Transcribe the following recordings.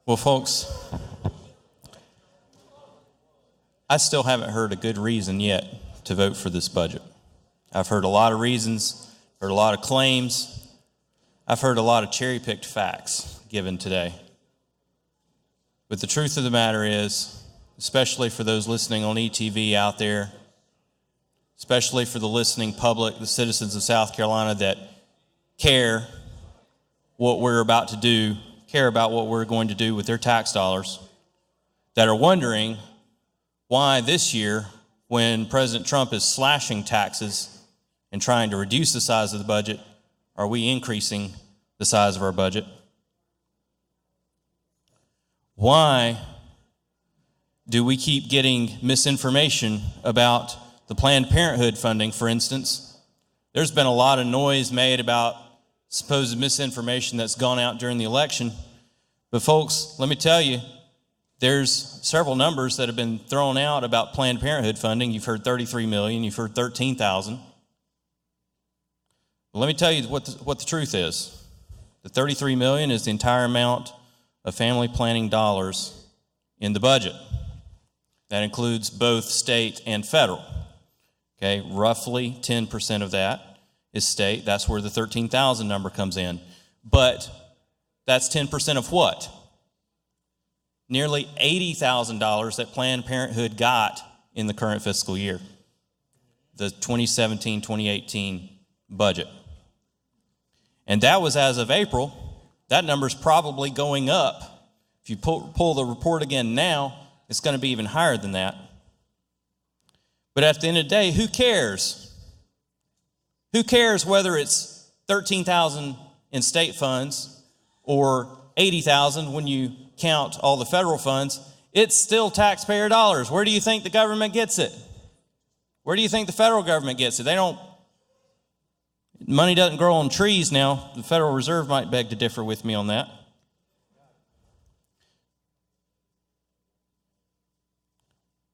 Well, folks, I still haven't heard a good reason yet to vote for this budget. I've heard a lot of reasons, heard a lot of claims. I've heard a lot of cherry-picked facts given today. But the truth of the matter is, especially for those listening on ETV out there, especially for the listening public, the citizens of South Carolina that care what we're about to do, care about what we're going to do with their tax dollars, that are wondering why this year, when President Trump is slashing taxes and trying to reduce the size of the budget, are we increasing the size of our budget? Why do we keep getting misinformation about the Planned Parenthood funding, for instance? There's been a lot of noise made about supposed misinformation that's gone out during the election. But folks, let me tell you, there's several numbers that have been thrown out about Planned Parenthood funding. You've heard 33 million, you've heard 13,000. Well, let me tell you what the truth is. The 33 million is the entire amount of family planning dollars in the budget. That includes both state and federal. Okay, roughly 10% of that is state. That's where the 13,000 number comes in. But that's 10% of what? Nearly $80,000 that Planned Parenthood got in the current fiscal year, the 2017-2018 budget. And that was as of April. That number's probably going up. If you pull the report again now, it's going to be even higher than that. But at the end of the day, who cares? Who cares whether it's 13,000 in state funds or 80,000 when you count all the federal funds? It's still taxpayer dollars. Where do you think the government gets it? Where do you think the federal government gets it? Money doesn't grow on trees now. The Federal Reserve might beg to differ with me on that.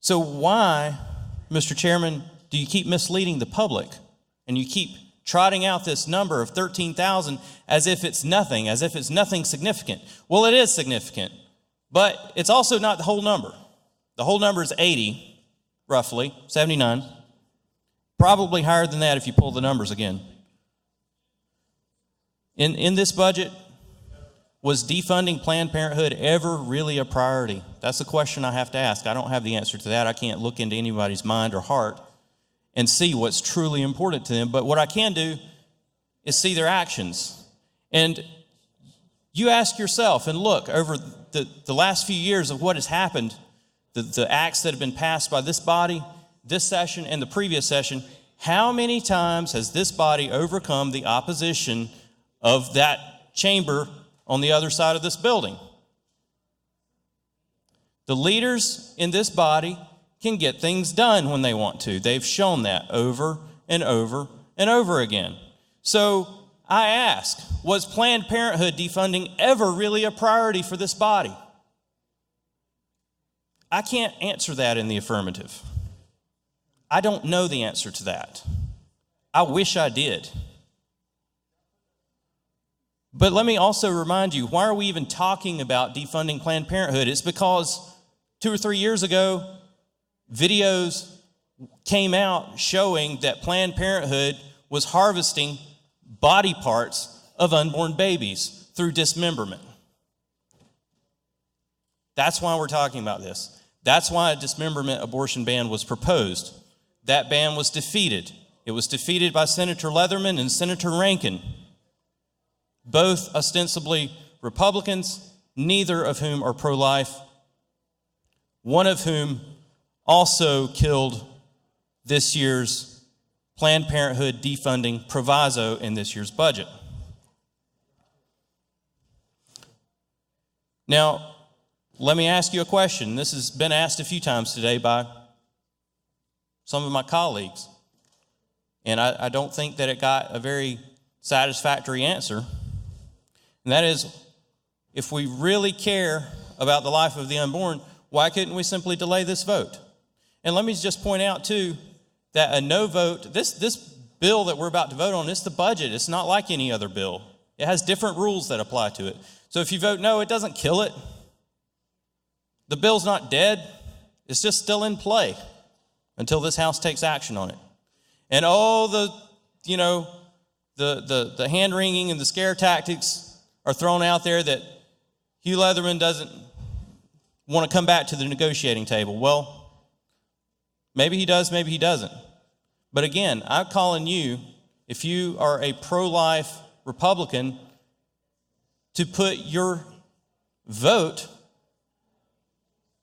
So why, Mr. Chairman, do you keep misleading the public and you keep trotting out this number of 13,000 as if it's nothing significant? Well, it is significant, but it's also not the whole number. The whole number is 80, roughly, 79. Probably higher than that if you pull the numbers again. In this budget, was defunding Planned Parenthood ever really a priority? That's a question I have to ask. I don't have the answer to that. I can't look into anybody's mind or heart and see what's truly important to them. But what I can do is see their actions. And you ask yourself and look over the last few years of what has happened, the acts that have been passed by this body, this session, and the previous session. How many times has this body overcome the opposition of that chamber on the other side of this building? The leaders in this body can get things done when they want to. They've shown that over and over and over again. So I ask, was Planned Parenthood defunding ever really a priority for this body? I can't answer that in the affirmative. I don't know the answer to that. I wish I did. But let me also remind you, why are we even talking about defunding Planned Parenthood? It's because 2 or 3 years ago, videos came out showing that Planned Parenthood was harvesting body parts of unborn babies through dismemberment. That's why we're talking about this. That's why a dismemberment abortion ban was proposed. That ban was defeated. It was defeated by Senator Leatherman and Senator Rankin, both ostensibly Republicans, neither of whom are pro-life, one of whom also killed this year's Planned Parenthood defunding proviso in this year's budget. Now, let me ask you a question. This has been asked a few times today by some of my colleagues, and I don't think that it got a very satisfactory answer. And that is, if we really care about the life of the unborn, why couldn't we simply delay this vote? And let me just point out, too, that a no vote, this bill that we're about to vote on, it's the budget. It's not like any other bill. It has different rules that apply to it. So if you vote no, it doesn't kill it. The bill's not dead. It's just still in play until this House takes action on it. And all the hand-wringing and the scare tactics are thrown out there that Hugh Leatherman doesn't want to come back to the negotiating table. Well, maybe he does, maybe he doesn't. But again, I'm calling you, if you are a pro-life Republican, to put your vote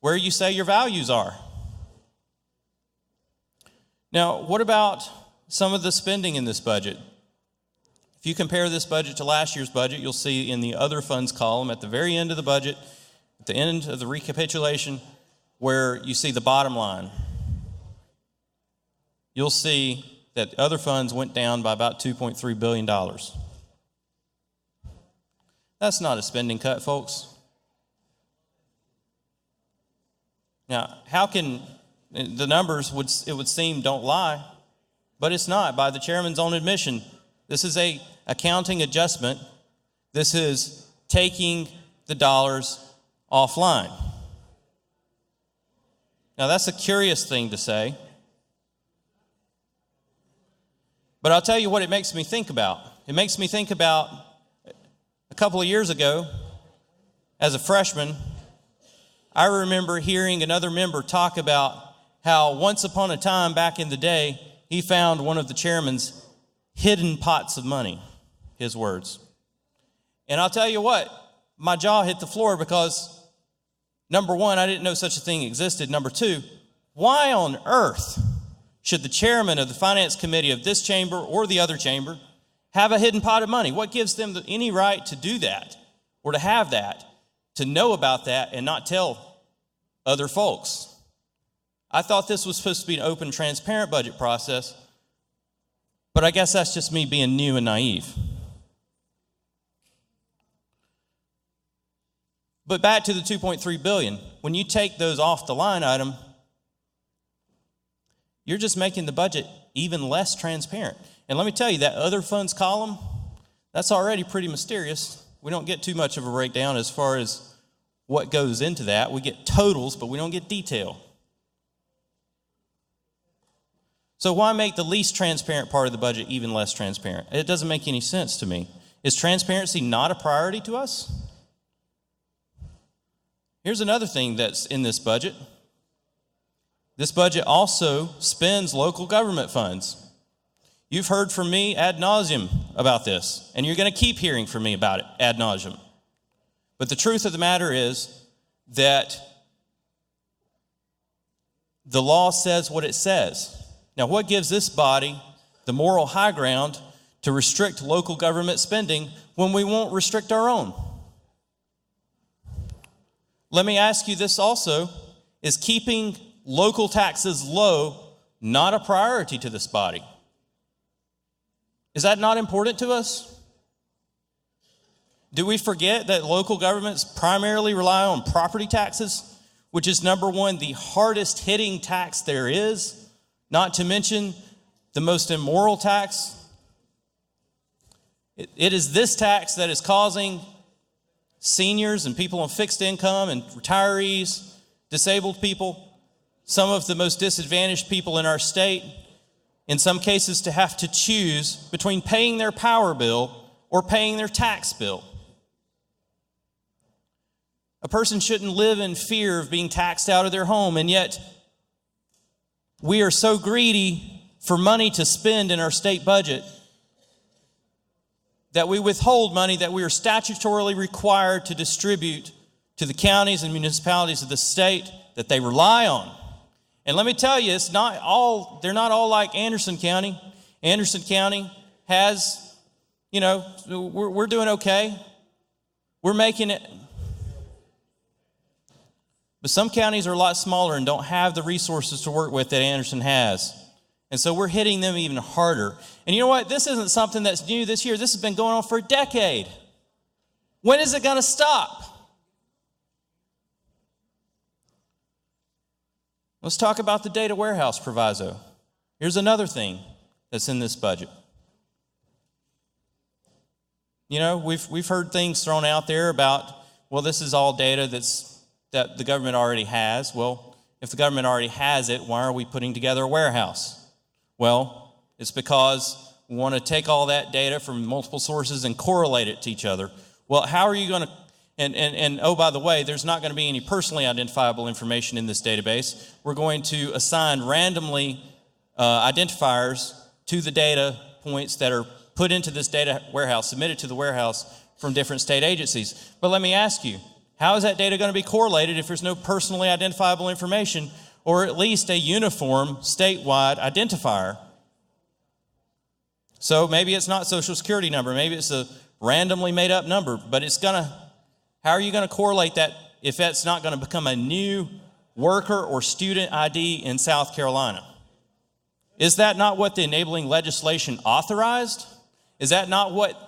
where you say your values are. Now, what about some of the spending in this budget? If you compare this budget to last year's budget, you'll see in the other funds column at the very end of the budget, at the end of the recapitulation, where you see the bottom line, you'll see that other funds went down by about $2.3 billion. That's not a spending cut, folks. Now, how can the numbers it would seem don't lie, but it's not. By the chairman's own admission, this is a accounting adjustment. This is taking the dollars offline. Now, that's a curious thing to say, but I'll tell you what it makes me think about. It makes me think about a couple of years ago, as a freshman, I remember hearing another member talk about how once upon a time back in the day, he found one of the chairman's hidden pots of money, his words. And I'll tell you what, my jaw hit the floor because, number one, I didn't know such a thing existed. Number two, why on earth should the chairman of the finance committee of this chamber or the other chamber have a hidden pot of money? What gives them any right to do that or to have that, to know about that and not tell other folks? I thought this was supposed to be an open, transparent budget process, but I guess that's just me being new and naive. But back to the $2.3 billion. When you take those off the line item, you're just making the budget even less transparent. And let me tell you, that other funds column, that's already pretty mysterious. We don't get too much of a breakdown as far as what goes into that. We get totals, but we don't get detail. So why make the least transparent part of the budget even less transparent? It doesn't make any sense to me. Is transparency not a priority to us? Here's another thing that's in this budget. This budget also spends local government funds. You've heard from me ad nauseum about this, and you're going to keep hearing from me about it ad nauseum. But the truth of the matter is that the law says what it says. Now, what gives this body the moral high ground to restrict local government spending when we won't restrict our own? Let me ask you this also. Is keeping local taxes low not a priority to this body? Is that not important to us? Do we forget that local governments primarily rely on property taxes, which is, number one, the hardest hitting tax there is, not to mention the most immoral tax? It is this tax that is causing seniors and people on fixed income and retirees, disabled people, some of the most disadvantaged people in our state, in some cases to have to choose between paying their power bill or paying their tax bill. A person shouldn't live in fear of being taxed out of their home, and yet we are so greedy for money to spend in our state budget that we withhold money that we are statutorily required to distribute to the counties and municipalities of the state that they rely on. And let me tell you, they're not all like Anderson County. Anderson County has, we're doing okay. We're making it. But some counties are a lot smaller and don't have the resources to work with that Anderson has. And so we're hitting them even harder. And you know what? This isn't something that's new this year. This has been going on for a decade. When is it going to stop? Let's talk about the data warehouse proviso. Here's another thing that's in this budget. We've heard things thrown out there about, well, this is all data that's that the government already has. Well, if the government already has it, why are we putting together a warehouse? Well, it's because we want to take all that data from multiple sources and correlate it to each other. Well, how are you going to, and oh, by the way, there's not going to be any personally identifiable information in this database. We're going to assign randomly identifiers to the data points that are put into this data warehouse, submitted to the warehouse from different state agencies. But let me ask you, how is that data going to be correlated if there's no personally identifiable information, or at least a uniform statewide identifier? So maybe it's not Social Security number, maybe it's a randomly made up number, but how are you going to correlate that if that's not going to become a new worker or student ID in South Carolina? Is that not what the enabling legislation authorized? Is that not what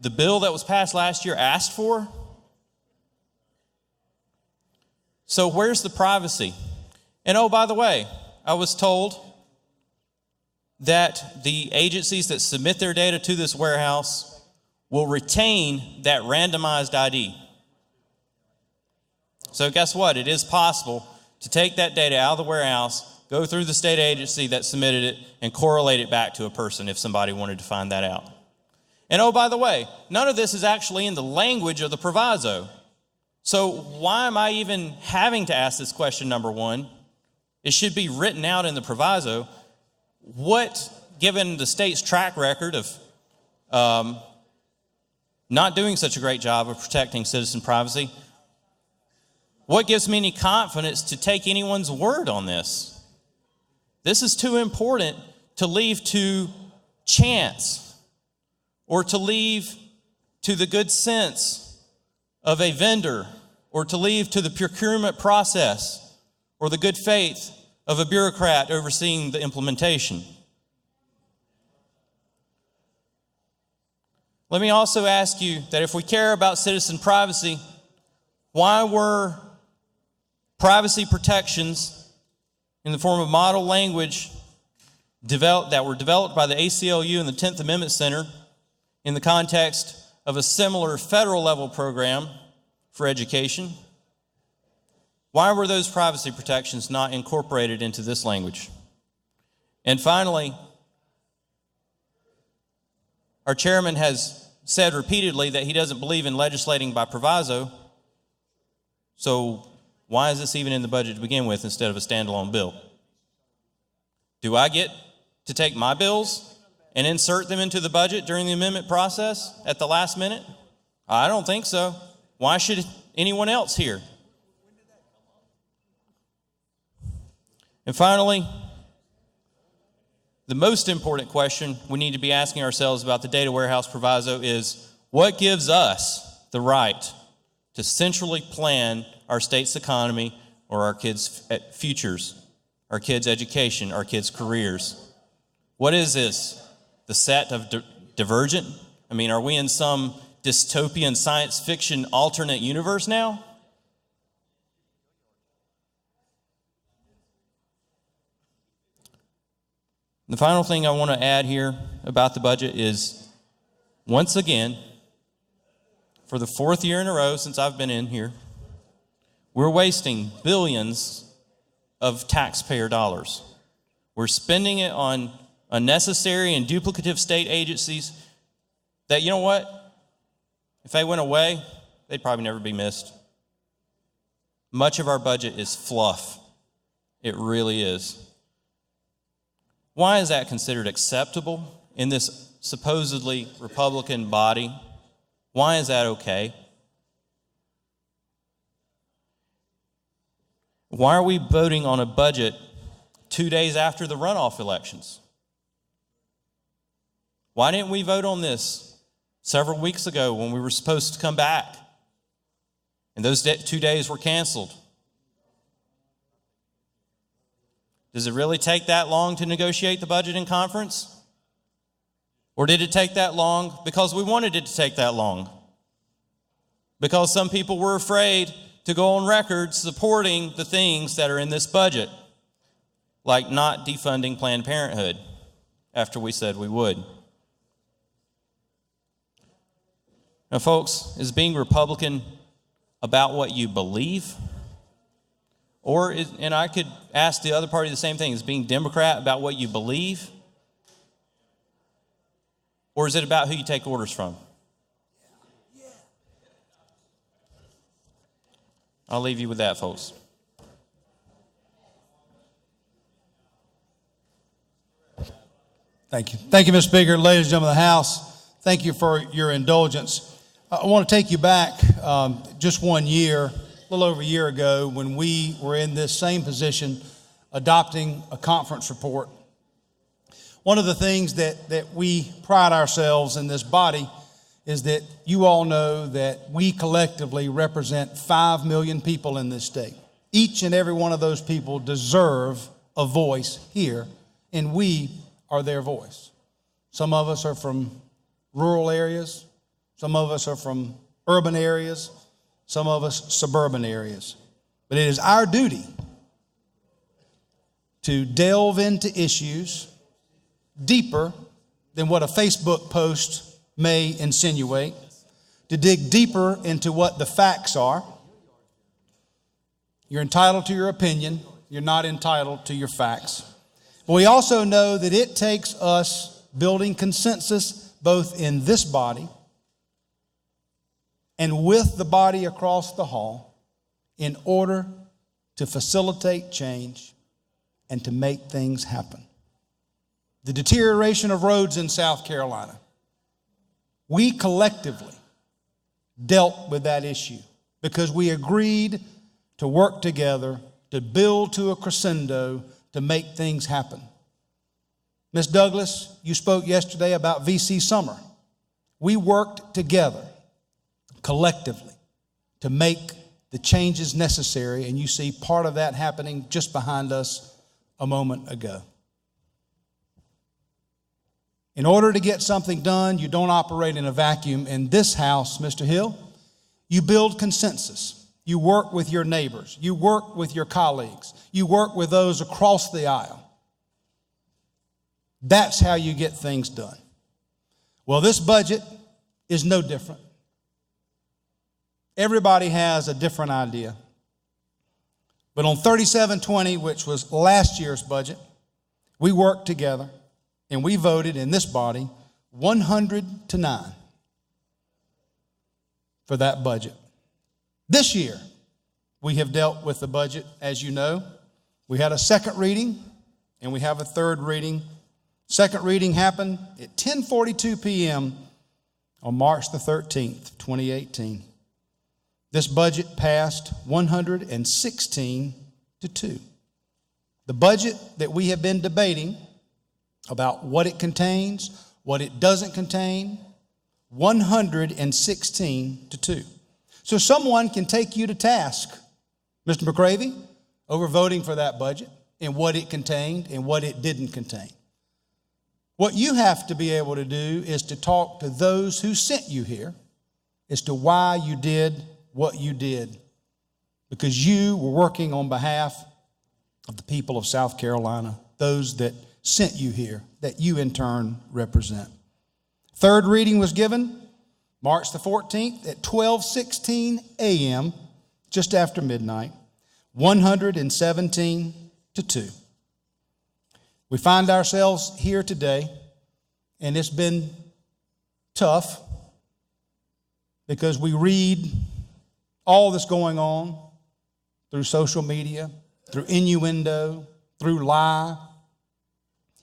the bill that was passed last year asked for? So where's the privacy? And oh, by the way, I was told that the agencies that submit their data to this warehouse will retain that randomized ID. So guess what? It is possible to take that data out of the warehouse, go through the state agency that submitted it, and correlate it back to a person if somebody wanted to find that out. And oh, by the way, none of this is actually in the language of the proviso. So why am I even having to ask this question, number one? It should be written out in the proviso. What, given the state's track record of not doing such a great job of protecting citizen privacy, what gives me any confidence to take anyone's word on this? This is too important to leave to chance or to leave to the good sense of a vendor or to leave to the procurement process or the good faith of a bureaucrat overseeing the implementation. Let me also ask you that if we care about citizen privacy, why were privacy protections in the form of model language that were developed by the ACLU and the 10th Amendment Center in the context of a similar federal level program for education? Why were those privacy protections not incorporated into this language? And finally, our chairman has said repeatedly that he doesn't believe in legislating by proviso. So why is this even in the budget to begin with instead of a standalone bill? Do I get to take my bills and insert them into the budget during the amendment process at the last minute? I don't think so. Why should anyone else here? And finally, the most important question we need to be asking ourselves about the data warehouse proviso is, what gives us the right to centrally plan our state's economy or our kids' futures, our kids' education, our kids' careers? What is this? The set of Divergent? I mean, are we in some dystopian science fiction alternate universe now? The final thing I want to add here about the budget is, once again, for the fourth year in a row since I've been in here, we're wasting billions of taxpayer dollars. We're spending it on unnecessary and duplicative state agencies that, you know what? If they went away, they'd probably never be missed. Much of our budget is fluff. It really is. Why is that considered acceptable in this supposedly Republican body? Why is that okay? Why are we voting on a budget 2 days after the runoff elections? Why didn't we vote on this several weeks ago when we were supposed to come back? And those 2 days were canceled. Does it really take that long to negotiate the budget in conference? Or did it take that long because we wanted it to take that long? Because some people were afraid to go on record supporting the things that are in this budget, like not defunding Planned Parenthood after we said we would. Now, folks, is being Republican about what you believe And I could ask the other party the same thing, is being Democrat about what you believe? Or is it about who you take orders from? I'll leave you with that, folks. Thank you. Thank you, Mr. Speaker. Ladies and gentlemen of the House, thank you for your indulgence. I want to take you back just 1 year, a little over a year ago, when we were in this same position adopting a conference report. One of the things that we pride ourselves in this body is that you all know that we collectively represent 5 million people in this state. Each and every one of those people deserve a voice here, and we are their voice. Some of us are from rural areas. Some of us are from urban areas. Some of us suburban areas. But it is our duty to delve into issues deeper than what a Facebook post may insinuate, to dig deeper into what the facts are. You're entitled to your opinion. You're not entitled to your facts. But we also know that it takes us building consensus both in this body and with the body across the hall in order to facilitate change and to make things happen. The deterioration of roads in South Carolina, we collectively dealt with that issue because we agreed to work together to build to a crescendo to make things happen. Ms. Douglas, you spoke yesterday about VC Summer. We worked together collectively to make the changes necessary, and you see part of that happening just behind us a moment ago. In order to get something done, you don't operate in a vacuum. In this house, Mr. Hill, you build consensus. You work with your neighbors. You work with your colleagues. You work with those across the aisle. That's how you get things done. Well, this budget is no different. Everybody has a different idea. But on 3720, which was last year's budget, we worked together and we voted in this body 100-9 for that budget. This year, we have dealt with the budget, as you know. We had a second reading and we have a third reading. Second reading happened at 10:42 p.m. on March the 13th, 2018. This budget passed 116-2. The budget that we have been debating about what it contains, what it doesn't contain, 116-2. So someone can take you to task, Mr. McCravy, over voting for that budget and what it contained and what it didn't contain. What you have to be able to do is to talk to those who sent you here as to why you did what you did, because you were working on behalf of the people of South Carolina, those that sent you here, that you in turn represent. Third reading was given March the 14th at 12:16 a.m., just after midnight, 117-2. We find ourselves here today, and it's been tough because we read all that's going on through social media, through innuendo, through lie,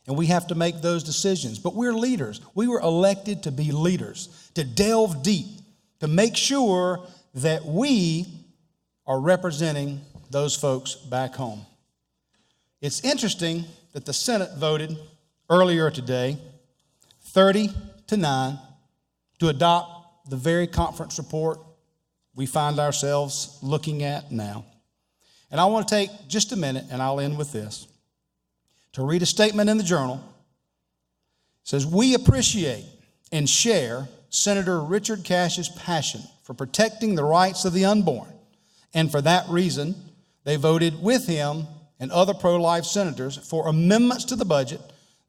and we have to make those decisions. But we're leaders. We were elected to be leaders, to delve deep, to make sure that we are representing those folks back home. It's interesting that the Senate voted earlier today, 30-9, to adopt the very conference report we find ourselves looking at now. And I want to take just a minute, and I'll end with this, to read a statement in the Journal. It says, "We appreciate and share Senator Richard Cash's passion for protecting the rights of the unborn, and for that reason, they voted with him and other pro-life senators for amendments to the budget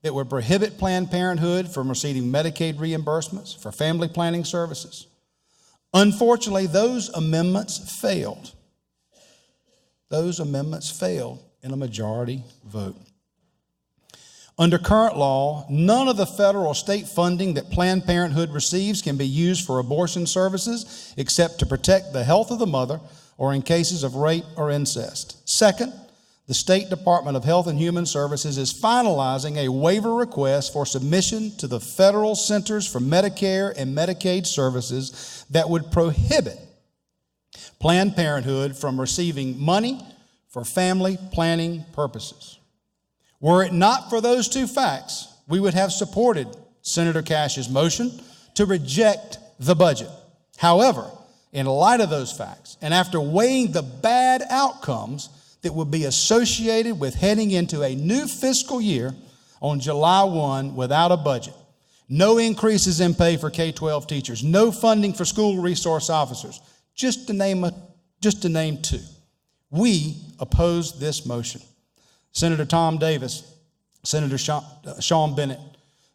that would prohibit Planned Parenthood from receiving Medicaid reimbursements for family planning services. Unfortunately, those amendments failed. those amendments failed in a majority vote. Under current law, none of the federal or state funding that Planned Parenthood receives can be used for abortion services except to protect the health of the mother or in cases of rape or incest. Second, the State Department of Health and Human Services is finalizing a waiver request for submission to the Federal Centers for Medicare and Medicaid Services that would prohibit Planned Parenthood from receiving money for family planning purposes. Were it not for those two facts, we would have supported Senator Cash's motion to reject the budget. However, in light of those facts, and after weighing the bad outcomes that would be associated with heading into a new fiscal year on July 1 without a budget, no increases in pay for K-12 teachers, no funding for school resource officers, just to name two, we oppose this motion. Senator Tom Davis, Senator Sean Bennett,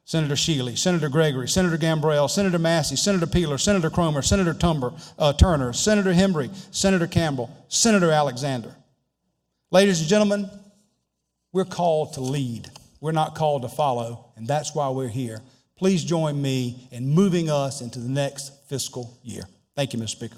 Senator Shealy, Senator Gregory, Senator Gambrell, Senator Massey, Senator Peeler, Senator Cromer, Senator Turner, Senator Hembry, Senator Campbell, Senator Alexander. Ladies and gentlemen, we're called to lead. We're not called to follow, and that's why we're here. Please join me in moving us into the next fiscal year. Thank you, Mr. Speaker.